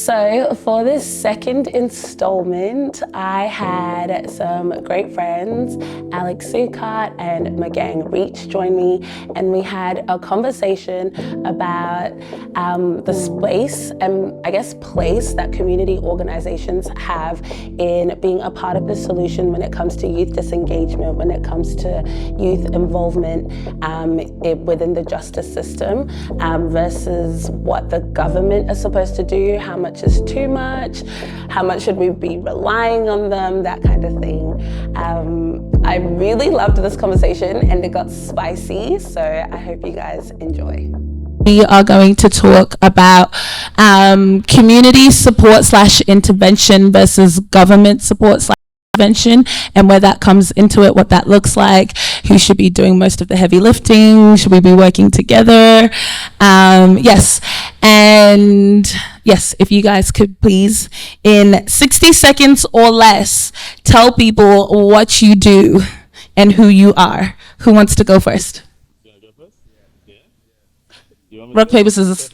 So for this second installment, I had some great friends, Sukart and Magang Reech join me, and we had a conversation about the space and place that community organizations have in being a part of the solution when it comes to youth disengagement, when it comes to youth involvement within the justice system versus what the government is supposed to do, how much is too much, how much should we be relying on them, that kind of thing. I really loved this conversation and it got spicy, so I hope you guys enjoy. We are going to talk about community support / intervention versus government support / intervention, and where that comes into it, what that looks like, who should be doing most of the heavy lifting, should we be working together? Yes, if you guys could please, in 60 seconds or less, tell people what you do and who you are. Who wants to go first? Rock, paper, scissors.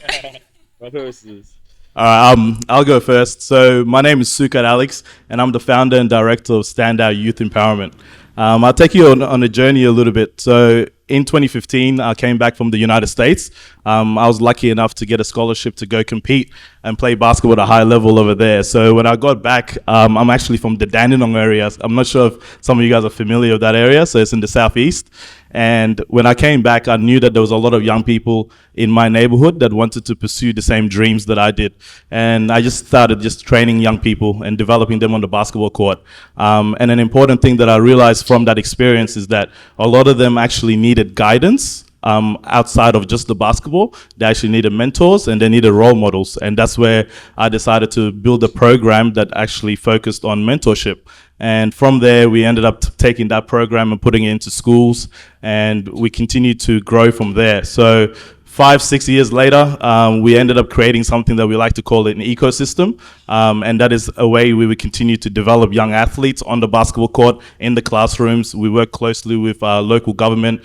Rock, paper, scissors. All right, I'll go first. So my name is Sukart Alex, and I'm the founder and director of StandOut Youth Empowerment. I'll take you on a journey a little bit. So in 2015, I came back from the United States. I was lucky enough to get a scholarship to go compete and play basketball at a high level over there. So when I got back, I'm actually from the Dandenong area. I'm not sure if some of you guys are familiar with that area. So it's in the southeast. And when I came back, I knew that there was a lot of young people in my neighborhood that wanted to pursue the same dreams that I did. And I just started training young people and developing them on the basketball court. And an important thing that I realized from that experience is that a lot of them actually needed guidance outside of just the basketball. They actually needed mentors and they needed role models. And that's where I decided to build a program that actually focused on mentorship. And from there, we ended up taking that program and putting it into schools, and we continued to grow from there. So 5-6 years later, we ended up creating something that we like to call an ecosystem. And that is a way we would continue to develop young athletes on the basketball court, in the classrooms. We work closely with local government,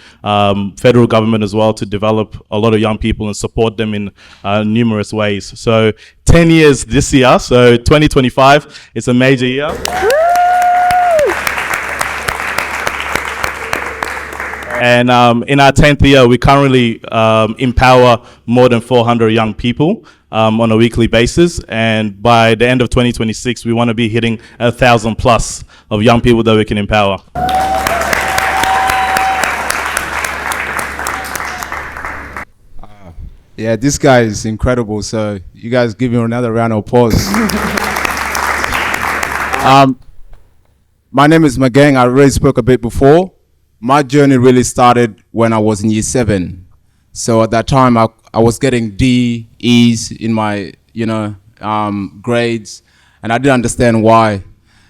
federal government as well, to develop a lot of young people and support them in numerous ways. So 10 years this year, so 2025, it's a major year. And in our 10th year, we currently empower more than 400 young people on a weekly basis. And by the end of 2026, we want to be hitting 1,000 plus of young people that we can empower. Yeah, this guy is incredible. So you guys give him another round of applause. My name is Magang. I already spoke a bit before. My journey really started when I was in year 7. So at that time, I was getting D, E's in my, grades, and I didn't understand why.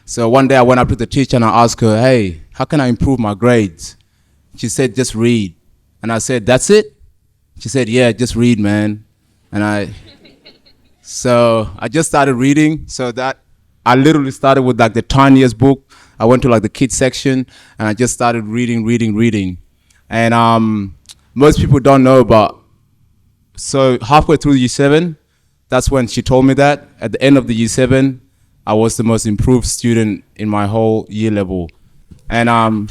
So one day I went up to the teacher and I asked her, hey, how can I improve my grades? She said, just read. And I said, that's it? She said, yeah, just read, man. So I just started reading. So that I literally started with the tiniest book. I went to the kids section and I just started reading. And most people don't know, but so halfway through year 7, that's when she told me that. At the end of the year 7, I was the most improved student in my whole year level. And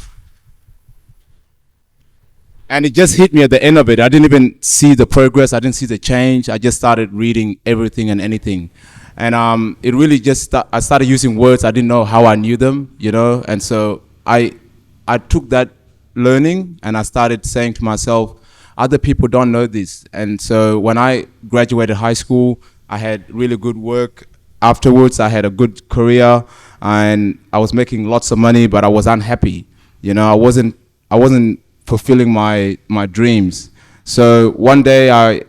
it just hit me at the end of it. I didn't even see the progress. I didn't see the change. I just started reading everything and anything. And it really I started using words. I didn't know how I knew them, And so I took that learning and I started saying to myself, other people don't know this. And so when I graduated high school, I had really good work afterwards. I had a good career and I was making lots of money, but I was unhappy. I wasn't fulfilling my dreams. So one day I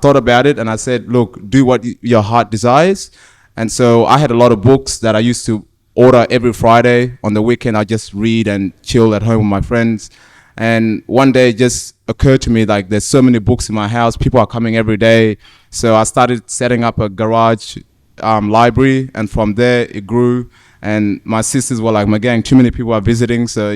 thought about it and I said, look, do what your heart desires. And so I had a lot of books that I used to order every Friday. On the weekend, I just read and chill at home with my friends. And one day it just occurred to me, there's so many books in my house. People are coming every day. So I started setting up a garage library. And from there, it grew. And my sisters were like, Magang, too many people are visiting. So,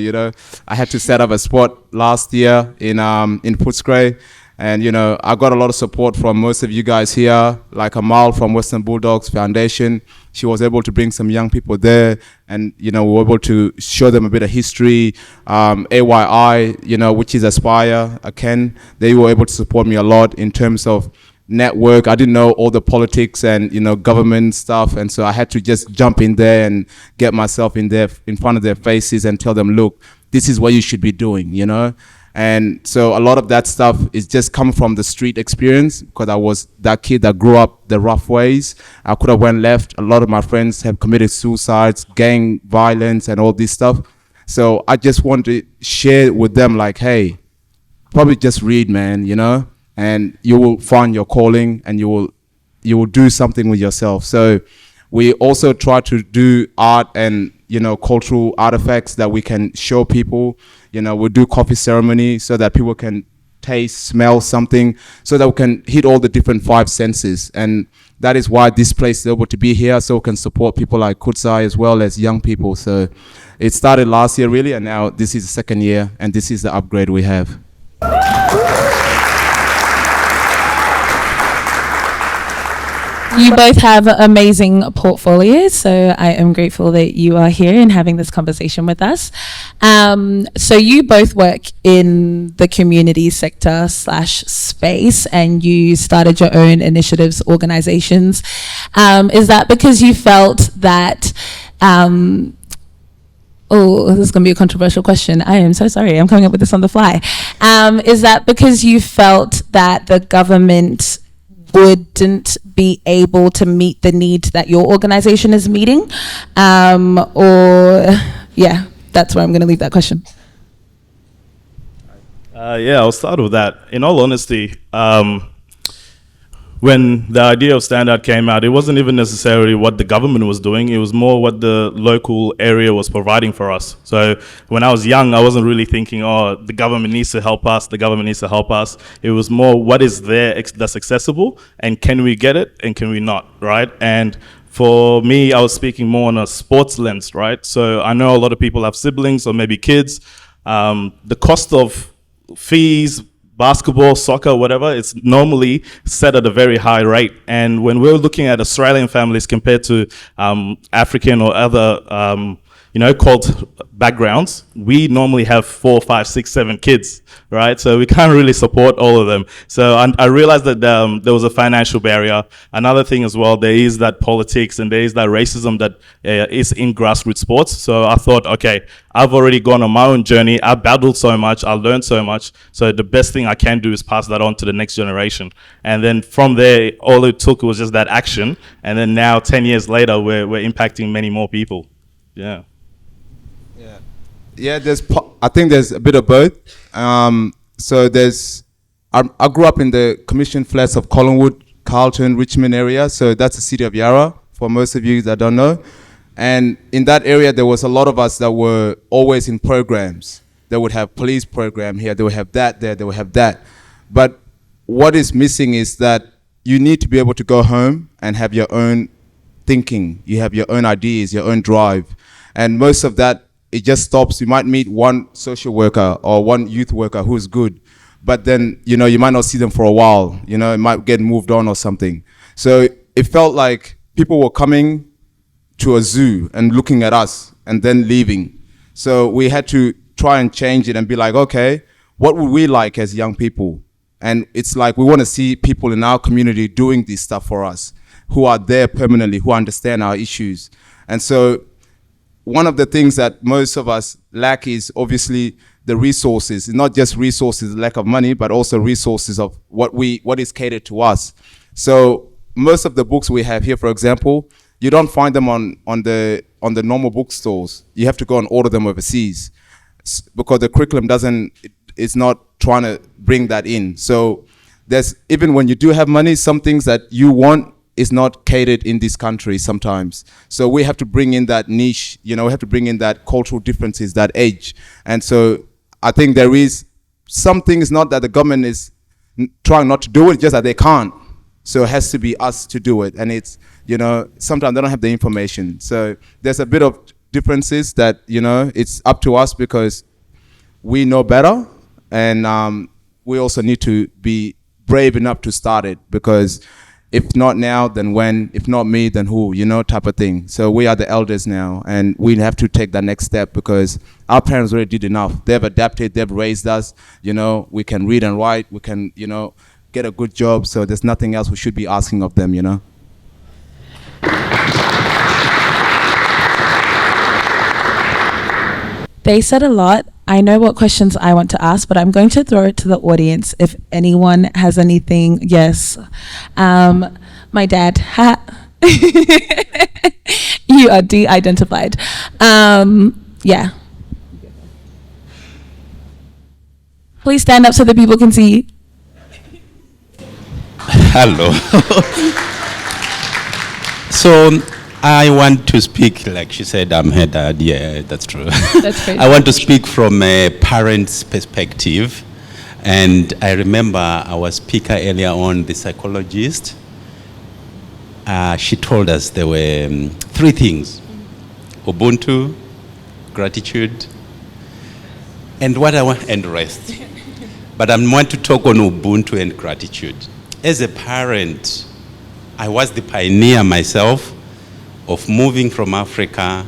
I had to set up a spot last year in Footscray. And, I got a lot of support from most of you guys here, like Amal from Western Bulldogs Foundation. She was able to bring some young people there, and, we were able to show them a bit of history. AYI, which is Aspire, Ken, they were able to support me a lot in terms of network. I didn't know all the politics and, government stuff. And so I had to just jump in there and get myself in there in front of their faces and tell them, look, this is what you should be doing, And so a lot of that stuff is just come from the street experience, because I was that kid that grew up the rough ways. I could have went left. A lot of my friends have committed suicides, gang violence, and all this stuff. So I just want to share with them, like, hey, probably just read, man, and you will find your calling, and you will do something with yourself. So we also try to do art and, cultural artifacts that we can show people. We'll do coffee ceremony so that people can taste, smell something, so that we can hit all the different 5 senses. And that is why this place is able to be here, so we can support people like Kutsai as well as young people. So it started last year really, and now this is the second year, and this is the upgrade we have. You both have amazing portfolios, so I am grateful that you are here and having this conversation with us. So you both work in the community sector / space, and you started your own initiatives, organizations. Is that because you felt that, this is going to be a controversial question. I am so sorry. I'm coming up with this on the fly. Is that because you felt that the government wouldn't be able to meet the needs that your organization is meeting? That's where I'm going to leave that question. I'll start with that. In all honesty, when the idea of StandOut came out, it wasn't even necessarily what the government was doing. It was more what the local area was providing for us. So when I was young, I wasn't really thinking, the government needs to help us, the government needs to help us. It was more, what is there that's accessible, and can we get it, and can we not, right? And for me, I was speaking more on a sports lens, right? So I know a lot of people have siblings or maybe kids. The cost of fees, basketball, soccer, whatever, it's normally set at a very high rate. And when we're looking at Australian families compared to African or other, cult backgrounds, we normally have 4, 5, 6, 7 kids, right? So we can't really support all of them. So I realized that there was a financial barrier. Another thing as well, there is that politics and there is that racism that is in grassroots sports. So I thought, okay, I've already gone on my own journey. I battled so much. I learned so much. So the best thing I can do is pass that on to the next generation. And then from there, all it took was just that action. And then now, 10 years later, we're impacting many more people. Yeah. Yeah, I think there's a bit of both. So I grew up in the commission flats of Collingwood, Carlton, Richmond area. So that's the city of Yarra, for most of you that don't know. And in that area, there was a lot of us that were always in programs. They would have police program here, they would have that there, they would have that. But what is missing is that you need to be able to go home and have your own thinking. You have your own ideas, your own drive. And most of that, it just stops. You might meet one social worker or one youth worker who's good, but then, you might not see them for a while. It might get moved on or something. So it felt like people were coming to a zoo and looking at us and then leaving. So we had to try and change it and be like, okay, what would we like as young people? And it's like, we want to see people in our community doing this stuff for us, who are there permanently, who understand our issues. And so one of the things that most of us lack is obviously the resources, not just resources, lack of money, but also resources of what is catered to us. So most of the books we have here, for example, you don't find them on the normal bookstores. You have to go and order them overseas because the curriculum it's not trying to bring that in. So even when you do have money, some things that you want is not catered in this country sometimes. So we have to bring in that niche, we have to bring in that cultural differences, that edge. And so I think there is some things, not that the government is trying not to do it, just that they can't. So it has to be us to do it. And it's, sometimes they don't have the information. So there's a bit of differences that, it's up to us because we know better. And we also need to be brave enough to start it, because if not now, then when? If not me, then who? You know, type of thing. So we are the elders now, and we have to take that next step, because our parents already did enough. They've adapted, they've raised us. You know, we can read and write, we can, you know, get a good job. So there's nothing else we should be asking of them, you know. They said a lot. I know what questions I want to ask, but I'm going to throw it to the audience. If anyone has anything, yes. My dad, you are de-identified. Yeah. Please stand up so that people can see you. Hello. So I want to speak, like she said, I'm her dad. Yeah, that's true. That's great. I want to speak from a parent's perspective. And I remember our speaker earlier on, the psychologist, she told us there were 3 things: Ubuntu, gratitude, and what I want, and rest. But I want to talk on Ubuntu and gratitude. As a parent, I was the pioneer myself of moving from Africa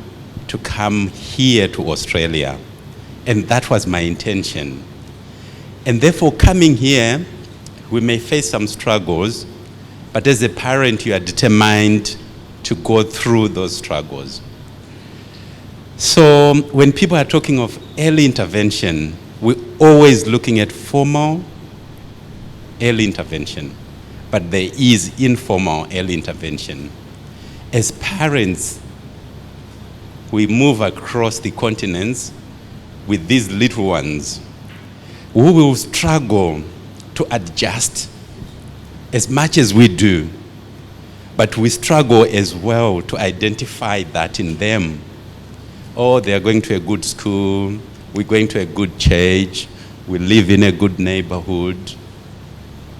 to come here to Australia. And that was my intention. And therefore, coming here, we may face some struggles, but as a parent, you are determined to go through those struggles. So when people are talking of early intervention, we're always looking at formal early intervention, but there is informal early intervention. As parents, we move across the continents with these little ones who will struggle to adjust as much as we do, but we struggle as well to identify that in them. Oh, they're going to a good school, we're going to a good church, we live in a good neighborhood,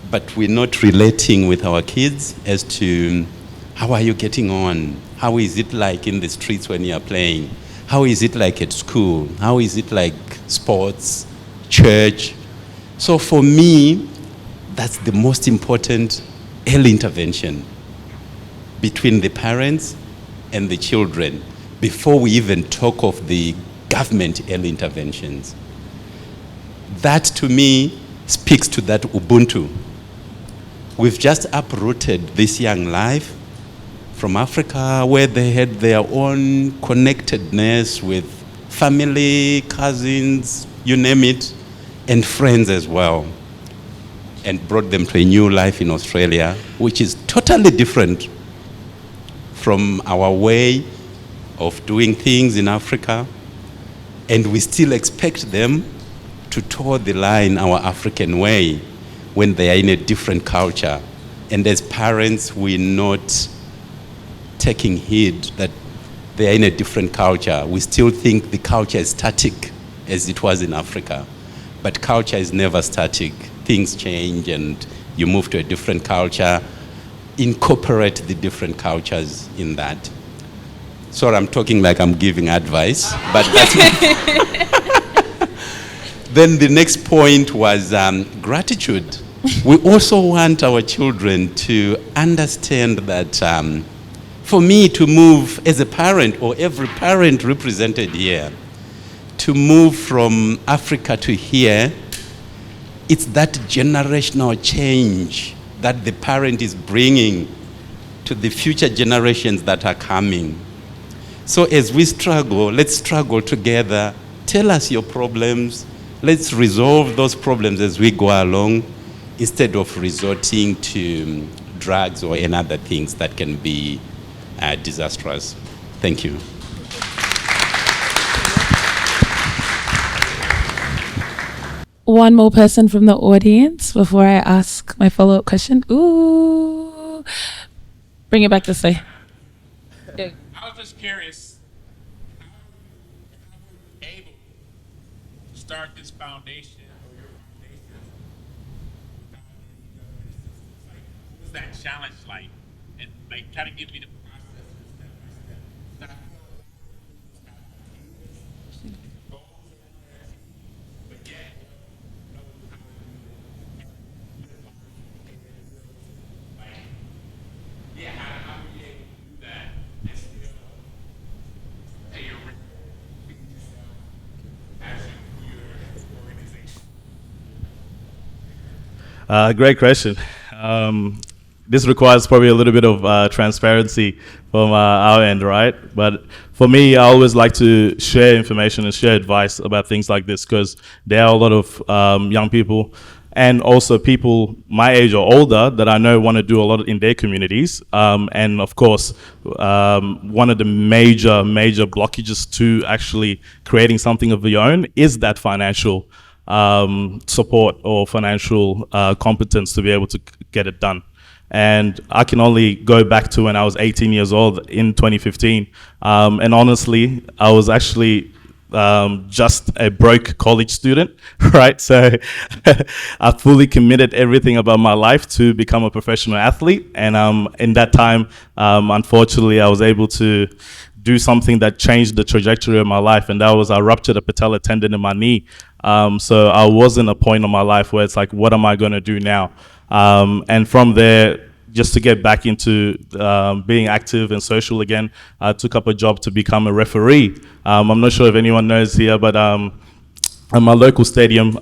but we're not relating with our kids as to how are you getting on? How is it like in the streets when you're playing? How is it like at school? How is it like sports, church? So for me, that's the most important early intervention between the parents and the children before we even talk of the government early interventions. That to me speaks to that Ubuntu. We've just uprooted this young life from Africa, where they had their own connectedness with family, cousins, you name it, and friends as well, and brought them to a new life in Australia, which is totally different from our way of doing things in Africa. And we still expect them to toe the line our African way when they are in a different culture. And as parents, we're not taking heed that they are in a different culture. We still think the culture is static as it was in Africa. But culture is never static. Things change and you move to a different culture. Incorporate the different cultures in that. Sorry, I'm talking like I'm giving advice, but that's Then the next point was gratitude. We also want our children to understand that for me to move as a parent, or every parent represented here, to move from Africa to here, it's that generational change that the parent is bringing to the future generations that are coming. So as we struggle, let's struggle together. Tell us your problems. Let's resolve those problems as we go along, instead of resorting to drugs or any other things that can be disastrous. Thank you. One more person from the audience before I ask my follow-up question. Ooh. Bring it back this way. I was just curious, how were you able to start this foundation, or your foundation, without like, what was that challenge like? And like, kind of give me the process step by step. But yet, know how to Great question. This requires probably a little bit of transparency from our end, right? But for me, I always like to share information and share advice about things like this, because there are a lot of young people and also people my age or older that I know want to do a lot in their communities. And of course, one of the major blockages to actually creating something of your own is that financial support or financial competence to be able to get it done. And I can only go back to when I was 18 years old in 2015. And honestly, I was actually just a broke college student, right? So I fully committed everything about my life to become a professional athlete. And in that time, unfortunately, I was able to do something that changed the trajectory of my life. And that was I ruptured a patella tendon in my knee. So I was in a point in my life where it's like, what am I going to do now? And from there, just to get back into being active and social again, I took up a job to become a referee. I'm not sure if anyone knows here, but at my local stadium,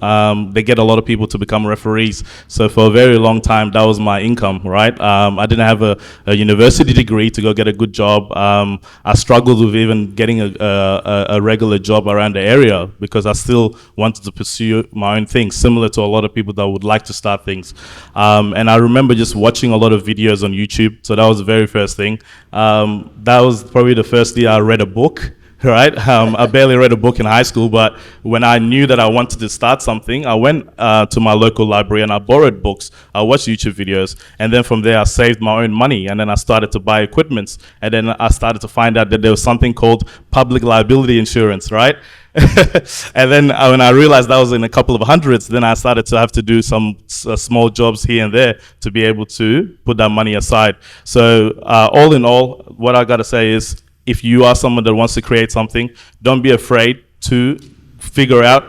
they get a lot of people to become referees. So for a very long time, that was my income, right? I didn't have a university degree to go get a good job. I struggled with even getting a regular job around the area because I still wanted to pursue my own things, similar to a lot of people that would like to start things. And I remember just watching a lot of videos on YouTube. So that was the very first thing. That was probably the first year I read a book. Right, I barely read a book in high school, but when I knew that I wanted to start something, I went to my local library and I borrowed books. I watched YouTube videos, and then from there I saved my own money, and then I started to buy equipment, and then I started to find out that there was something called public liability insurance, right? And then when I realized that was in a couple of hundreds, then I started to have to do some small jobs here and there to be able to put that money aside. So all in all, what I gotta say is, if you are someone that wants to create something, don't be afraid to figure out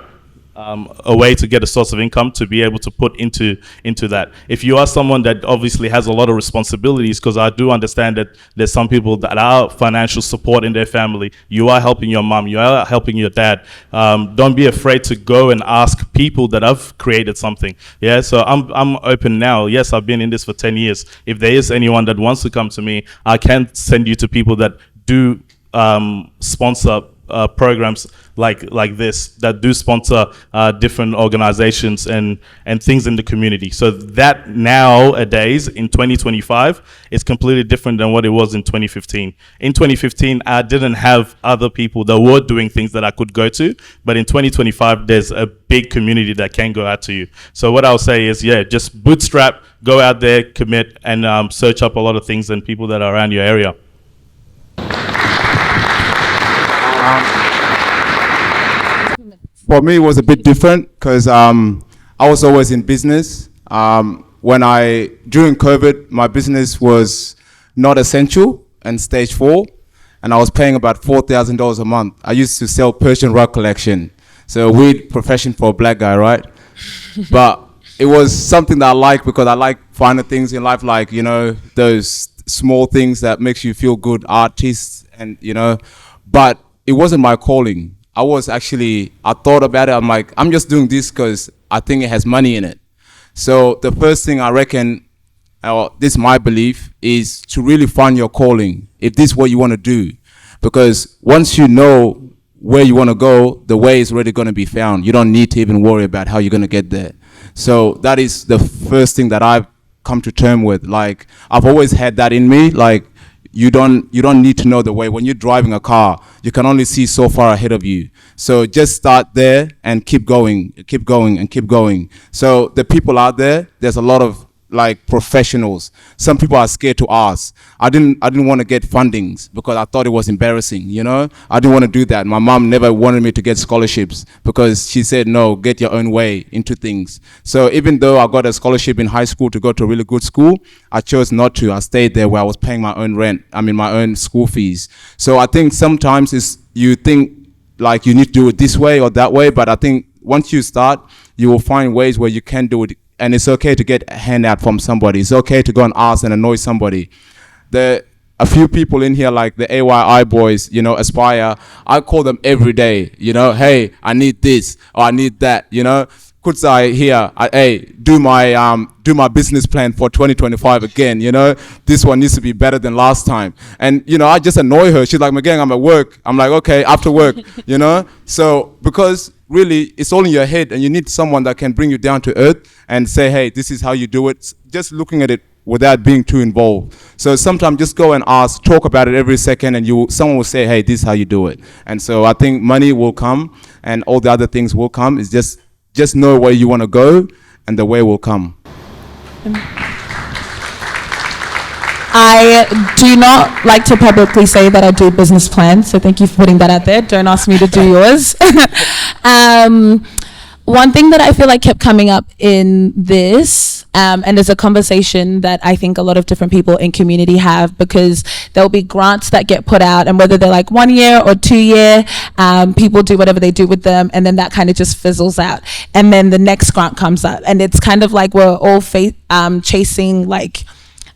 a way to get a source of income to be able to put into that. If you are someone that obviously has a lot of responsibilities, because I do understand that there's some people that are financial support in their family, you are helping your mom, you are helping your dad, don't be afraid to go and ask people that have created something. Yeah, so I'm open now. Yes, I've been in this for 10 years. If there is anyone that wants to come to me, I can send you to people that do sponsor programs like this, that do sponsor different organizations and things in the community. So that nowadays in 2025 is completely different than what it was in 2015. In 2015, I didn't have other people that were doing things that I could go to, but in 2025, there's a big community that can go out to you. So what I'll say is, yeah, just bootstrap, go out there, commit, and search up a lot of things and people that are around your area. For me, it was a bit different because I was always in business. During COVID, my business was not essential and stage 4, and I was paying about $4,000 a month. I used to sell Persian rug collection. So a weird profession for a black guy, right? But it was something that I like because I like finding things in life, like, you know, those small things that makes you feel good, artists, and, you know, but it wasn't my calling. I thought about it, I'm like, I'm just doing this because I think it has money in it. So the first thing I reckon, this is my belief, is to really find your calling, if this is what you want to do. Because once you know where you want to go, the way is already going to be found. You don't need to even worry about how you're going to get there. So that is the first thing that I've come to terms with. Like, I've always had that in me, like, you don't need to know the way. When you're driving a car, you can only see so far ahead of you. So just start there and keep going, keep going, and keep going. So the people out there, there's a lot of like professionals. Some people are scared to ask. I didn't want to get fundings because I thought it was embarrassing, you know? I didn't want to do that. My mom never wanted me to get scholarships because she said, no, get your own way into things. So even though I got a scholarship in high school to go to a really good school, I chose not to. I stayed there where I was paying my own rent. My own school fees. So I think sometimes you think like you need to do it this way or that way, but I think once you start, you will find ways where you can do it. And it's okay to get a handout from somebody. It's okay to go and ask and annoy somebody. There a few people in here, like the AYI boys, you know, Aspire, I call them every day, you know, hey, I need this or I need that, you know. Kutsai here, hey, do my business plan for 2025 again, you know, this one needs to be better than last time. And, you know, I just annoy her. She's like, Magang, I'm at work. I'm like, okay, after work, you know? So, because really, it's all in your head and you need someone that can bring you down to earth and say, hey, this is how you do it. Just looking at it without being too involved. So sometimes just go and ask, talk about it every second, and someone will say, hey, this is how you do it. And so I think money will come and all the other things will come. It's just know where you want to go and the way will come. I do not like to publicly say that I do business plans, so thank you for putting that out there. Don't ask me to do yours. One thing that I feel like kept coming up in this, and is a conversation that I think a lot of different people in community have, because there'll be grants that get put out, and whether they're like 1 year or 2 year, people do whatever they do with them, and then that kind of just fizzles out. And then the next grant comes up, and it's kind of like we're all chasing like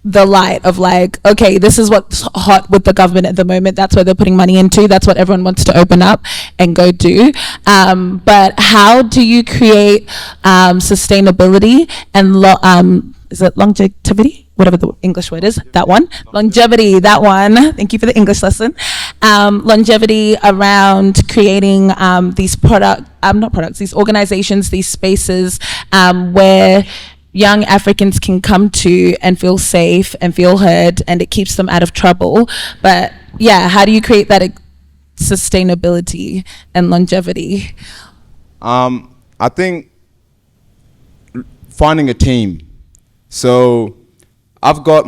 the light of like, okay, this is what's hot with the government at the moment. That's where they're putting money into. That's what everyone wants to open up and go do. But how do you create sustainability and is it longevity? Whatever the English word is, that one. Longevity, that one. Thank you for the English lesson. Longevity around creating these these organizations, these spaces where young Africans can come to and feel safe and feel heard, and it keeps them out of trouble. But yeah, how do you create that sustainability and longevity? I think finding a team. So I've got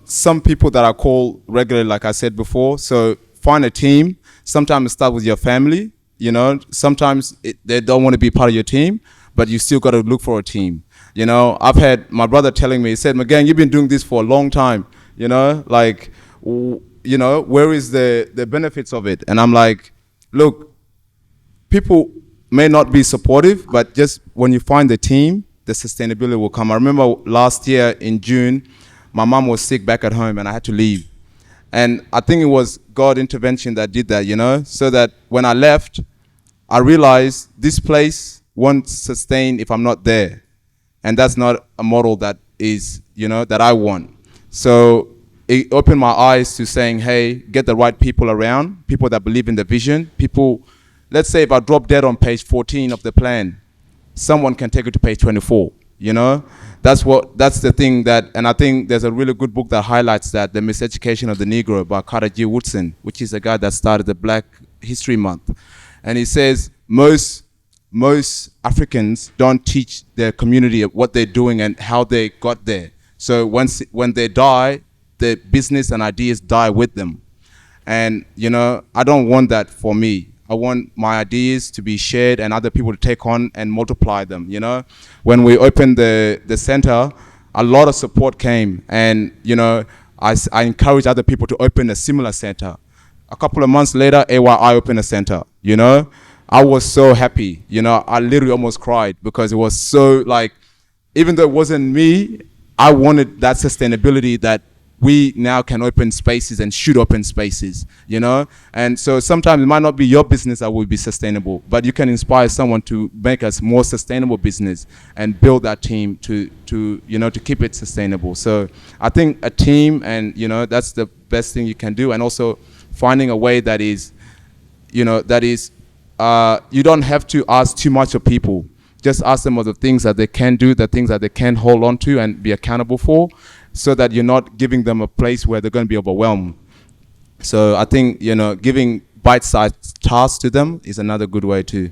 some people that I call regularly, like I said before. So find a team. Sometimes it starts with your family. You know, sometimes they don't want to be part of your team, but you still got to look for a team. You know, I've had my brother telling me, he said, Magang, you've been doing this for a long time, you know, like, you know, where is the benefits of it? And I'm like, look, people may not be supportive, but just when you find the team, the sustainability will come. I remember last year in June, my mom was sick back at home and I had to leave. And I think it was God intervention that did that, you know, so that when I left, I realized this place won't sustain if I'm not there. And that's not a model that is, you know, that I want. So it opened my eyes to saying, hey, get the right people around, people that believe in the vision, people, let's say if I drop dead on page 14 of the plan, someone can take it to page 24, you know? That's the thing that, and I think there's a really good book that highlights that, The Miseducation of the Negro by Carter G. Woodson, which is a guy that started the Black History Month. And he says, most Africans don't teach their community what they're doing and how they got there. So when they die, the business and ideas die with them. And, you know, I don't want that for me. I want my ideas to be shared and other people to take on and multiply them, you know. When we opened the center, a lot of support came, and, you know, I encourage other people to open a similar center. A couple of months later, AYI opened a center, you know. I was so happy, you know, I literally almost cried because it was so like, even though it wasn't me, I wanted that sustainability that we now can open spaces and should open spaces, you know? And so sometimes it might not be your business that will be sustainable, but you can inspire someone to make us more sustainable business and build that team to you know, to keep it sustainable. So I think a team, and, you know, that's the best thing you can do. And also finding a way that is, you know, you don't have to ask too much of people. Just ask them of the things that they can do, the things that they can hold on to and be accountable for, so that you're not giving them a place where they're going to be overwhelmed. So I think, you know, giving bite-sized tasks to them is another good way too.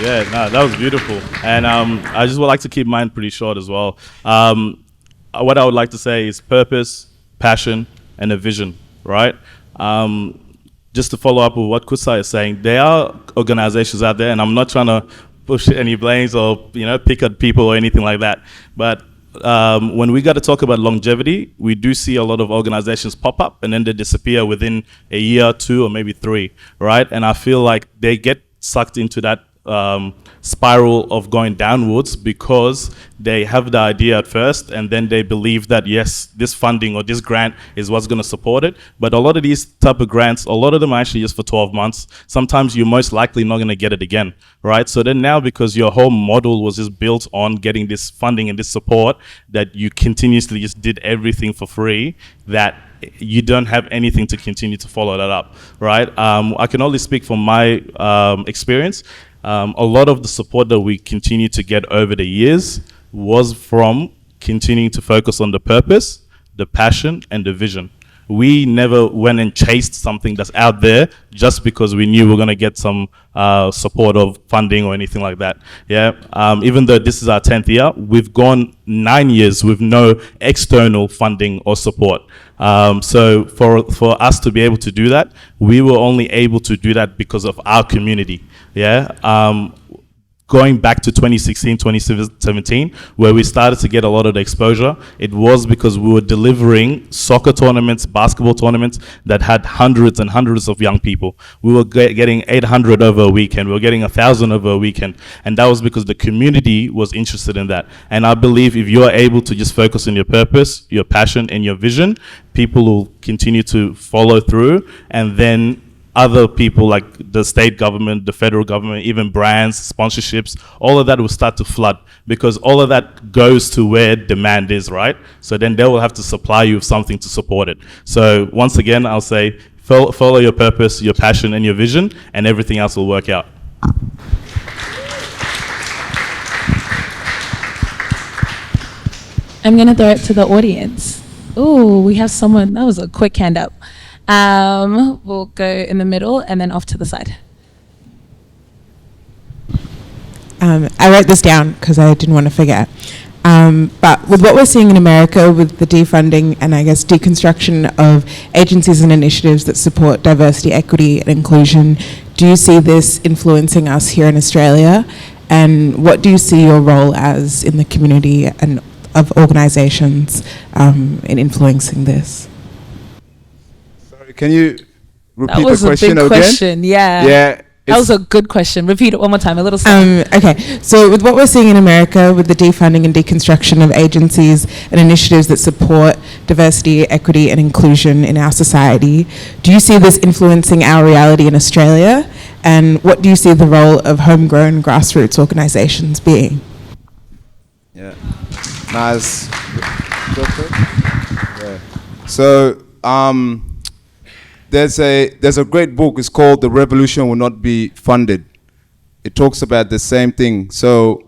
Yeah, no, that was beautiful. And I just would like to keep mine pretty short as well. What I would like to say is purpose, passion, and a vision, right? Just to follow up with what Kutsai is saying, there are organizations out there, and I'm not trying to push any blames or, you know, pick at people or anything like that. But when we got to talk about longevity, we do see a lot of organizations pop up and then they disappear within a year, 2, or maybe 3, right? And I feel like they get sucked into that spiral of going downwards, because they have the idea at first and then they believe that yes, this funding or this grant is what's going to support it. But a lot of these type of grants, a lot of them are actually just for 12 months. Sometimes you're most likely not going to get it again, right? So then now, because your whole model was just built on getting this funding and this support, that you continuously just did everything for free, that you don't have anything to continue to follow that up, right? I can only speak from my experience. A lot of the support that we continue to get over the years was from continuing to focus on the purpose, the passion, and the vision. We never went and chased something that's out there just because we knew we're going to get some support of funding or anything like that. Yeah. Even though this is our 10th year, we've gone 9 years with no external funding or support. So for us to be able to do that, we were only able to do that because of our community. Yeah. Going back to 2016, 2017, where we started to get a lot of the exposure, it was because we were delivering soccer tournaments, basketball tournaments that had hundreds and hundreds of young people. We were getting 800 over a weekend. We were getting 1,000 over a weekend. And that was because the community was interested in that. And I believe if you're able to just focus on your purpose, your passion, and your vision, people will continue to follow through, and then other people like the state government, the federal government, even brands, sponsorships, all of that will start to flood, because all of that goes to where demand is, right? So then they will have to supply you with something to support it. So once again, I'll say follow your purpose, your passion, and your vision, and everything else will work out. I'm going to throw it to the audience. Ooh, we have someone. That was a quick hand up. We'll go in the middle and then off to the side. I wrote this down because I didn't want to forget. But with what we're seeing in America with the defunding and I guess deconstruction of agencies and initiatives that support diversity, equity and inclusion, do you see this influencing us here in Australia? And what do you see your role as in the community and of organisations in influencing this? Can you repeat the question again? That was a big question, yeah. Yeah. That was a good question. Repeat it one more time, a little slower. Okay, so with what we're seeing in America with the defunding and deconstruction of agencies and initiatives that support diversity, equity and inclusion in our society, do you see this influencing our reality in Australia? And what do you see the role of homegrown grassroots organisations being? Yeah, nice. Yeah. So, there's a great book. It's called "The Revolution Will Not Be Funded." It talks about the same thing. So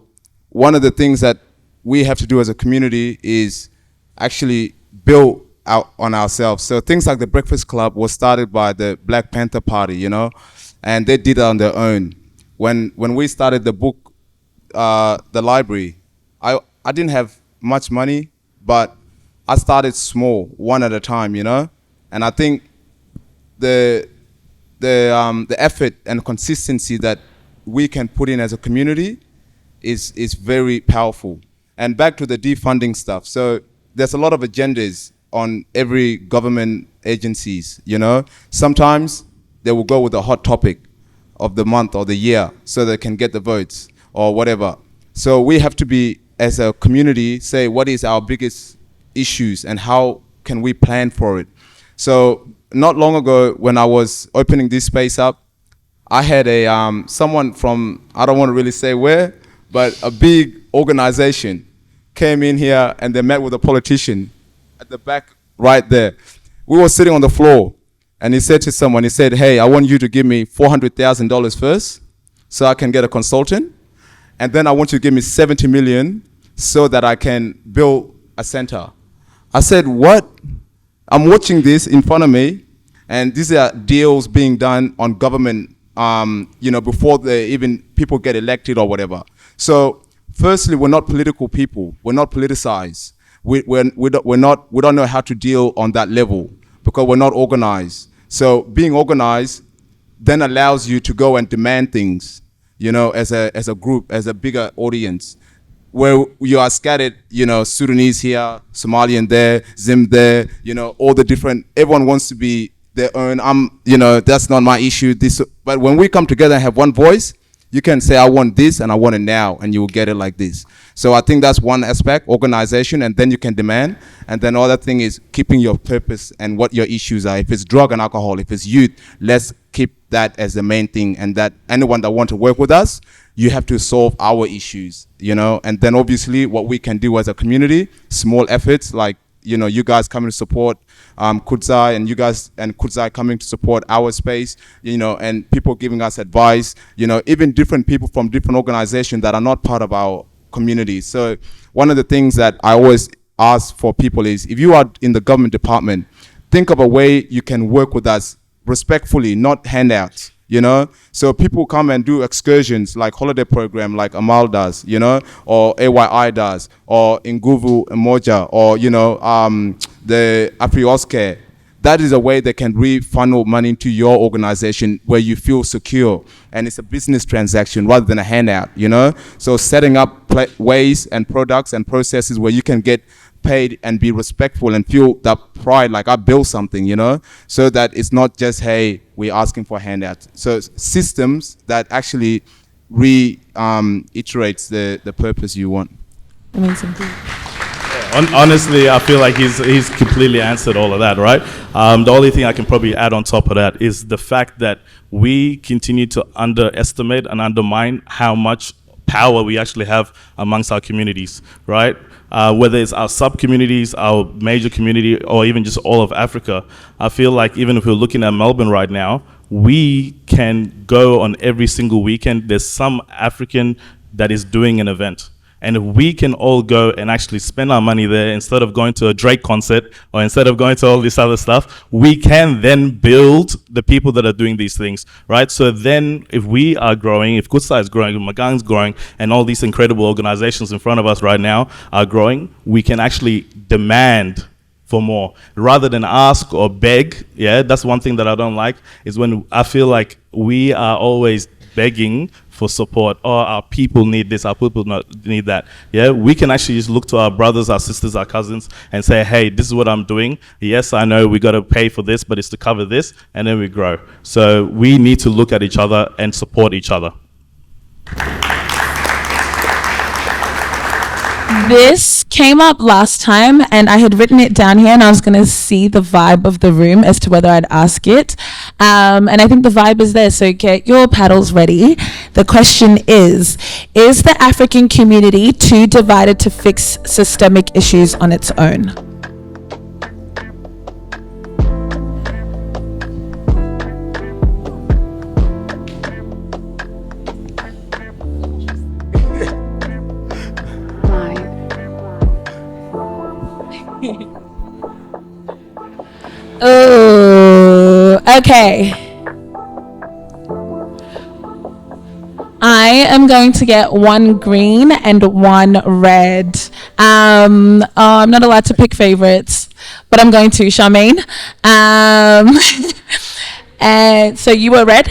one of the things that we have to do as a community is actually build out on ourselves. So things like the Breakfast Club was started by the Black Panther Party, you know, and they did it on their own. When we started the book, the library, I didn't have much money, but I started small, one at a time, you know, and I think the effort and consistency that we can put in as a community is very powerful. And back to the defunding stuff. So there's a lot of agendas on every government agencies, you know. Sometimes they will go with the hot topic of the month or the year so they can get the votes or whatever. So we have to be, as a community, say what is our biggest issues and how can we plan for it. So not long ago, when I was opening this space up, I had a someone from, I don't want to really say where, but a big organization came in here and they met with a politician at the back right there. We were sitting on the floor and he said to someone, he said, "Hey, I want you to give me $400,000 first so I can get a consultant. And then I want you to give me 70 million so that I can build a center." I said, "What?" I'm watching this in front of me, and these are deals being done on government, you know, before even people get elected or whatever. So, firstly, we're not political people. We're not politicized. We don't know how to deal on that level because we're not organized. So, being organized then allows you to go and demand things, you know, as a group, as a bigger audience. Where you are scattered, you know, Sudanese here, Somalian there, Zim there, you know, all the different, everyone wants to be their own. You know, that's not my issue. But when we come together and have one voice, You can say, I want this and I want it now, and you will get it like this. So I think that's one aspect, organization, and then you can demand. And then other thing is keeping your purpose and what your issues are. If it's drug and alcohol, if it's youth, let's keep that as the main thing. And that anyone that want to work with us, you have to solve our issues, you know. And then obviously what we can do as a community, small efforts like, you know, you guys coming to support Kudzai, and you guys and Kudzai coming to support our space, you know, and people giving us advice, you know, even different people from different organizations that are not part of our community. So one of the things that I always ask for people is, if you are in the government department, think of a way you can work with us respectfully, not handouts. You know, so people come and do excursions like holiday program like Amal does, you know, or AYI does, or Nguvu Emoja, or, you know, the Aprioske. That is a way they can refunnel money into your organization where you feel secure, and it's a business transaction rather than a handout, you know. So setting up ways and products and processes where you can get paid and be respectful and feel that pride, like I built something, you know, so that it's not just, hey, we're asking for handouts. So systems that actually reiterates the purpose you want. Amazing. Honestly, I feel like he's completely answered all of that, right? The only thing I can probably add on top of that is the fact that we continue to underestimate and undermine how much power we actually have amongst our communities, right? Whether it's our sub-communities, our major community, or even just all of Africa. I feel like even if we're looking at Melbourne right now, we can go on every single weekend. There's some African that is doing an event. And if we can all go and actually spend our money there instead of going to a Drake concert or instead of going to all this other stuff, we can then build the people that are doing these things, right? So then if we are growing, if Kudzai is growing, if Magang's growing, and all these incredible organizations in front of us right now are growing, we can actually demand for more rather than ask or beg. Yeah, that's one thing that I don't like, is when I feel like we are always begging for support, or our people need this, our people need that. Yeah, we can actually just look to our brothers, our sisters, our cousins and say, hey, this is what I'm doing. Yes, I know we got to pay for this, but it's to cover this, and then we grow. So we need to look at each other and support each other. This came up last time and I had written it down here, and I was going to see the vibe of the room as to whether I'd ask it. And I think the vibe is there, so get your paddles ready. The question is the African community too divided to fix systemic issues on its own? Oh, okay. I am going to get one green and one red. I'm not allowed to pick favorites, but I'm going to. Charmaine. And so you were red?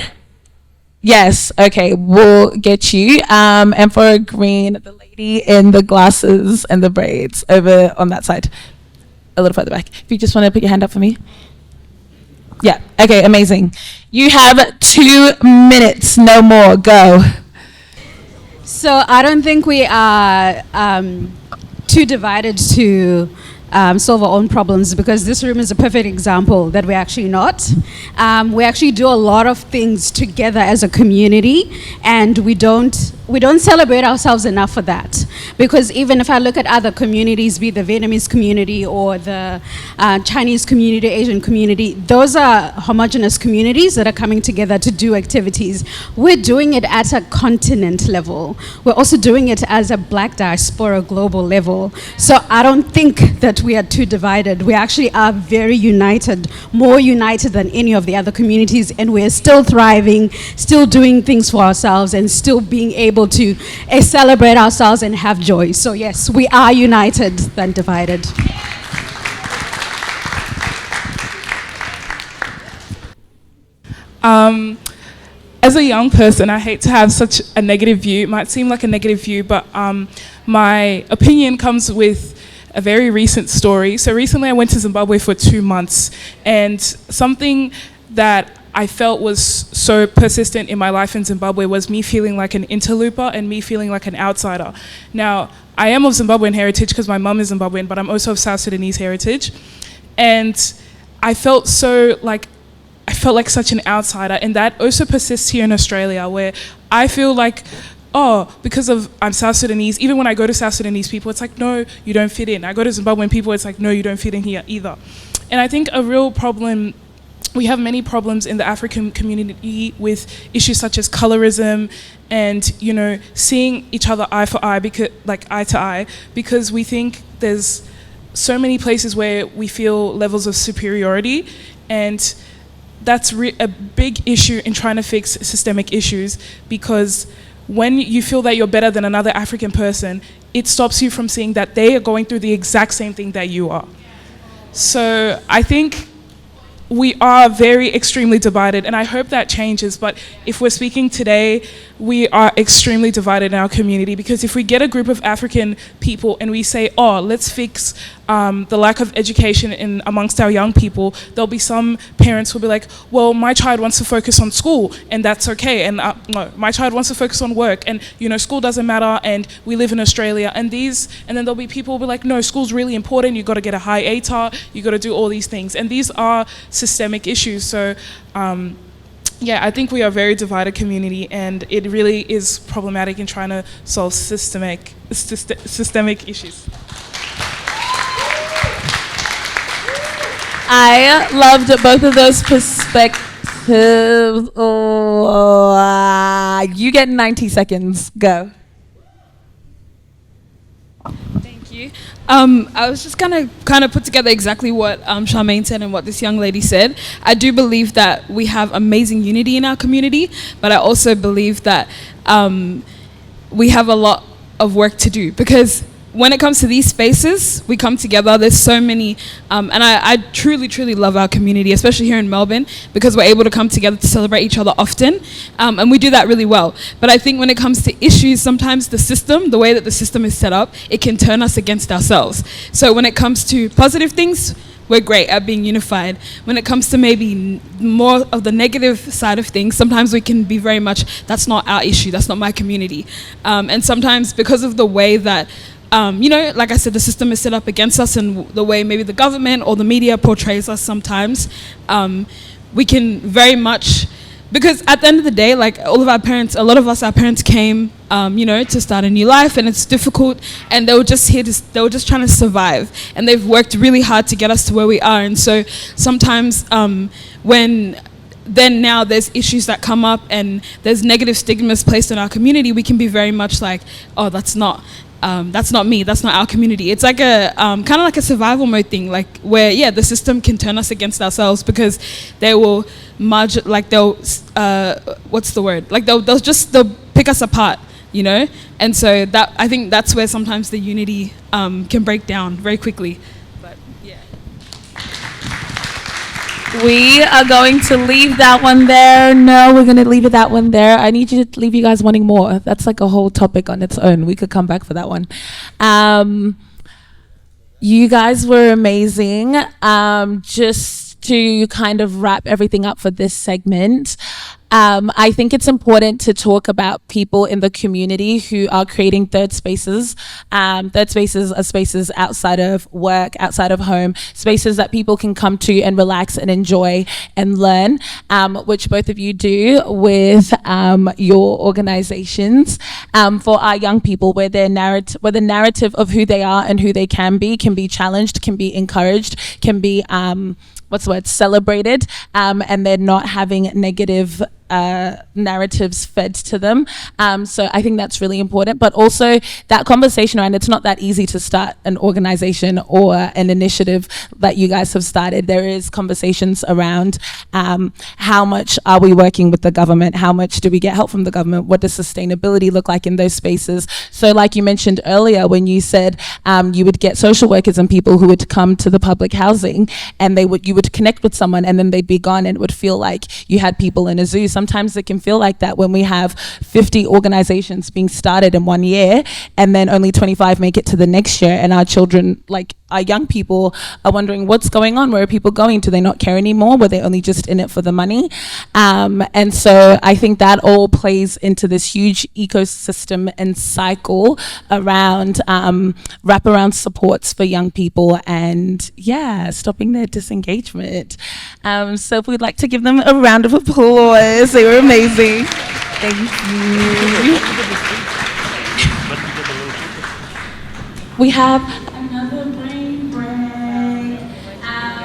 Yes. Okay. We'll get you. And for a green, the lady in the glasses and the braids over on that side. A little further back. If you just want to put your hand up for me. Yeah. Okay. Amazing. You have 2 minutes, no more. Go. So I don't think we are too divided to solve our own problems, because this room is a perfect example that we're actually not. We actually do a lot of things together as a community, and we don't celebrate ourselves enough for that. Because even if I look at other communities, be the Vietnamese community or the Chinese community, Asian community, those are homogenous communities that are coming together to do activities. We're doing it at a continent level. We're also doing it as a Black diaspora global level. So I don't think that we are too divided. We actually are very united, more united than any of the other communities, and we're still thriving, still doing things for ourselves, and still being able to celebrate ourselves and have joy. So yes, we are united than divided. As a young person, I hate to have such a negative view. It might seem like a negative view, but my opinion comes with a very recent story. So recently I went to Zimbabwe for 2 months, and something that I felt was so persistent in my life in Zimbabwe was me feeling like an interloper and me feeling like an outsider. Now, I am of Zimbabwean heritage because my mum is Zimbabwean, but I'm also of South Sudanese heritage. And I felt like such an outsider, and that also persists here in Australia, where I feel like, because I'm South Sudanese, even when I go to South Sudanese people, it's like, no, you don't fit in. I go to Zimbabwean people, it's like, no, you don't fit in here either. And I think a real problem, we have many problems in the African community with issues such as colorism and, you know, seeing each other eye for eye, eye to eye, because we think there's so many places where we feel levels of superiority, and that's a big issue in trying to fix systemic issues, because when you feel that you're better than another African person, it stops you from seeing that they are going through the exact same thing that you are. So I think we are very extremely divided, and I hope that changes. But if we're speaking today, we are extremely divided in our community, because if we get a group of African people and we say, let's fix the lack of education amongst our young people, there'll be some parents who'll be like, well, my child wants to focus on school, and that's okay, and no, my child wants to focus on work, and you know, school doesn't matter, and we live in Australia, and then there'll be people who'll be like, no, school's really important, you got to get a high ATAR, you got to do all these things, and these are systemic issues. So I think we are a very divided community, and it really is problematic in trying to solve systemic issues. I loved both of those perspectives. You get 90 seconds. Go. Thank you. I was just going to kind of put together exactly what Charmaine said and what this young lady said. I do believe that we have amazing unity in our community, but I also believe that we have a lot of work to do, because when it comes to these spaces, we come together. There's so many, and I truly, truly love our community, especially here in Melbourne, because we're able to come together to celebrate each other often, and we do that really well. But I think when it comes to issues, sometimes the way that the system is set up, it can turn us against ourselves. So when it comes to positive things, we're great at being unified. When it comes to maybe more of the negative side of things, sometimes we can be very much, that's not our issue, that's not my community. And sometimes because of the way that like I said, the system is set up against us, and the way maybe the government or the media portrays us sometimes, we can very much, because at the end of the day, like a lot of our parents came, to start a new life, and it's difficult, and they were just trying to survive, and they've worked really hard to get us to where we are. And so sometimes now there's issues that come up and there's negative stigmas placed in our community, we can be very much like, that's not me, that's not our community. It's like a kind of like a survival mode thing, like where the system can turn us against ourselves, because they will they'll pick us apart, and so that, I think that's where sometimes the unity can break down very quickly. But We are going to leave that one there. No, we're going to leave that one there. I need you to leave you guys wanting more. That's like a whole topic on its own. We could come back for that one. You guys were amazing. Just to kind of wrap everything up for this segment, I think it's important to talk about people in the community who are creating third spaces. Third spaces are spaces outside of work, outside of home, spaces that people can come to and relax and enjoy and learn, which both of you do with your organizations. For our young people, where the narrative of who they are and who they can be challenged, can be encouraged, can be celebrated, and they're not having negative narratives fed to them. So I think that's really important, but also that conversation around, it's not that easy to start an organization or an initiative that you guys have started. There is conversations around how much are we working with the government? How much do we get help from the government? What does sustainability look like in those spaces? So like you mentioned earlier, when you said you would get social workers and people who would come to the public housing, and you would connect with someone and then they'd be gone, and it would feel like you had people in a zoo. Sometimes it can feel like that when we have 50 organizations being started in 1 year, and then only 25 make it to the next year, and our children, like our young people are wondering what's going on, where are people going, do they not care anymore, were they only just in it for the money? And so I think that all plays into this huge ecosystem and cycle around wraparound supports for young people and stopping their disengagement. So if we'd like to give them a round of applause, they were amazing. Thank you. We have